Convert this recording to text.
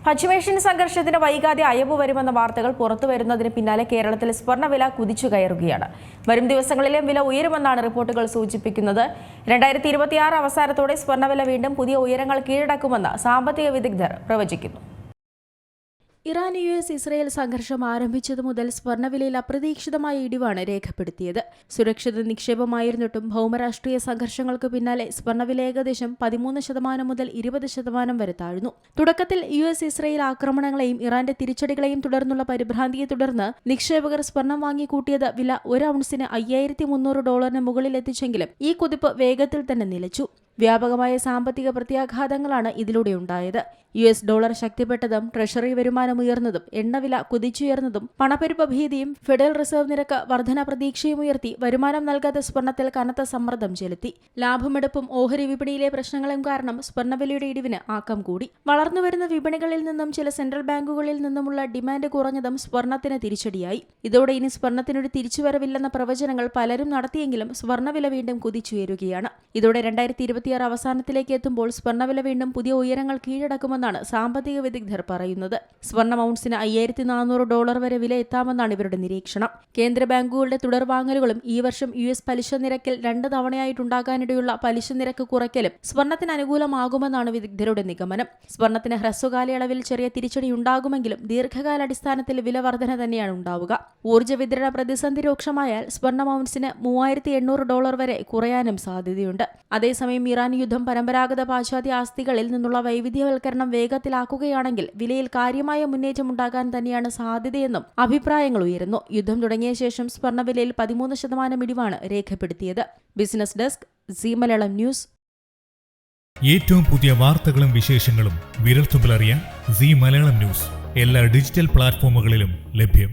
പശ്ചിമേഷ്യൻ സംഘർഷത്തിന് വൈകാതെ അയവ് വരുമെന്ന വാർത്തകൾ പുറത്തുവരുന്നതിന് പിന്നാലെ കേരളത്തിൽ സ്വർണ്ണവില കുതിച്ചു കയറുകയാണ്. വരും ദിവസങ്ങളിലും വില ഉയരുമെന്നാണ് റിപ്പോർട്ടുകൾ സൂചിപ്പിക്കുന്നത്. 2026 അവസാനത്തോടെ സ്വർണ്ണവില വീണ്ടും പുതിയ ഉയരങ്ങൾ കീഴടക്കുമെന്ന് സാമ്പത്തിക വിദഗ്ധർ പ്രവചിക്കുന്നു. ഇറാൻ ഇസ്രയേൽ സംഘർഷം ആരംഭിച്ചതു മുതൽ സ്വർണ്ണവിലയിൽ അപ്രതീക്ഷിതമായ ഇടിവാണ് രേഖപ്പെടുത്തിയത്. സുരക്ഷിത നിക്ഷേപമായിരുന്നിട്ടും ഭൗമരാഷ്ട്രീയ സംഘർഷങ്ങൾക്ക് പിന്നാലെ സ്വർണ്ണവില ഏകദേശം 13% മുതൽ 20% വരെ താഴ്ന്നു. തുടക്കത്തിൽ ഇസ്രയേൽ ആക്രമണങ്ങളെയും ഇറാന്റെ തിരിച്ചടികളെയും തുടർന്നുള്ള പരിഭ്രാന്തിയെ തുടർന്ന് നിക്ഷേപകർ സ്വർണം വാങ്ങിക്കൂട്ടിയത് വില ഒരു ഔൺസിന് $5,300 മുകളിലെത്തിച്ചെങ്കിലും ഈ കുതിപ്പ് വേഗത്തിൽ തന്നെ നിലച്ചു. വ്യാപകമായ സാമ്പത്തിക പ്രത്യാഘാതങ്ങളാണ് ഇതിലൂടെ ഉണ്ടായത്. $ഡോളർ ശക്തിപ്പെട്ടതും ട്രഷറി വരുമാനം ഉയർന്നതും എണ്ണവില കുതിച്ചുയർന്നതും പണപ്പെരുപ്പ ഭീതിയും ഫെഡറൽ റിസർവ് നിരക്ക് വർധന പ്രതീക്ഷയും ഉയർത്തി വരുമാനം നൽകാത്ത സ്വർണ്ണത്തിൽ കനത്ത സമ്മർദ്ദം ചെലുത്തി. ലാഭമെടുപ്പും ഓഹരി വിപണിയിലെ പ്രശ്നങ്ങളും കാരണം സ്വർണ്ണവിലയുടെ ഇടിവിന് ആക്കം കൂടി. വളർന്നുവരുന്ന വിപണികളിൽ നിന്നും ചില സെൻട്രൽ ബാങ്കുകളിൽ നിന്നുമുള്ള ഡിമാൻഡ് കുറഞ്ഞതും സ്വർണ്ണത്തിന് തിരിച്ചടിയായി. ഇതോടെ ഇനി സ്വർണ്ണത്തിനൊരു തിരിച്ചുവരവില്ലെന്ന പ്രവചനങ്ങൾ പലരും നടത്തിയെങ്കിലും സ്വർണ്ണവില വീണ്ടും കുതിച്ചുയരുകയാണ്. ഇതോടെ 2026 അവസാനത്തിലേക്ക് എത്തുമ്പോൾ സ്വർണ്ണവില വീണ്ടും പുതിയ ഉയരങ്ങൾ കീഴടക്കുമെന്നാണ് സാമ്പത്തിക വിദഗ്ധർ പറയുന്നത്. സ്വർണ്ണം ഔൺസിന് $5,400 വരെ വില എത്താമെന്നാണ് ഇവരുടെ നിരീക്ഷണം. കേന്ദ്ര ബാങ്കുകളുടെ തുടർവാങ്ങലുകളും ഈ വർഷം പലിശ നിരക്കിൽ 2 തവണയായിട്ടുണ്ടാകാനിടയുള്ള പലിശ നിരക്ക് കുറയ്ക്കലും സ്വർണ്ണത്തിന് അനുകൂലമാകുമെന്നാണ് വിദഗ്ധരുടെ നിഗമനം. സ്വർണ്ണത്തിന് ഹ്രസ്വകാലയളവിൽ ചെറിയ തിരിച്ചടി ഉണ്ടാകുമെങ്കിലും ദീർഘകാലാടിസ്ഥാനത്തിൽ വില വർധന തന്നെയാണ് ഉണ്ടാവുക. ഊർജ്ജ വിതരണ പ്രതിസന്ധി രൂക്ഷമായാൽ സ്വർണ്ണം ഔൺസിന് $3,800 വരെ കുറയാനും സാധ്യതയുണ്ട്. അതേസമയം ഇറാൻ യുദ്ധം പരമ്പരാഗത പാശ്ചാത്യ ആസ്തികളിൽ നിന്നുള്ള വൈവിധ്യവൽക്കരണം വേഗത്തിലാക്കുകയാണെങ്കിൽ വിലയിൽ കാര്യമായ മുന്നേറ്റമുണ്ടാകാൻ തന്നെയാണ് സാധ്യതയെന്നും അഭിപ്രായങ്ങൾ ഉയരുന്നു. യുദ്ധം തുടങ്ങിയ ശേഷം സ്വർണ്ണവിലയിൽ 13% ഇടിവാണ് രേഖപ്പെടുത്തിയത്. Business desk, Zee Malayalam news. ഏറ്റവും പുതിയ വാർത്തകളും വിശേഷങ്ങളും വിരൽത്തുമ്പിലറിയാൻ സീ മലയാളം ന്യൂസ് എല്ലാ ഡിജിറ്റൽ പ്ലാറ്റ്ഫോമുകളിലും ലഭ്യം.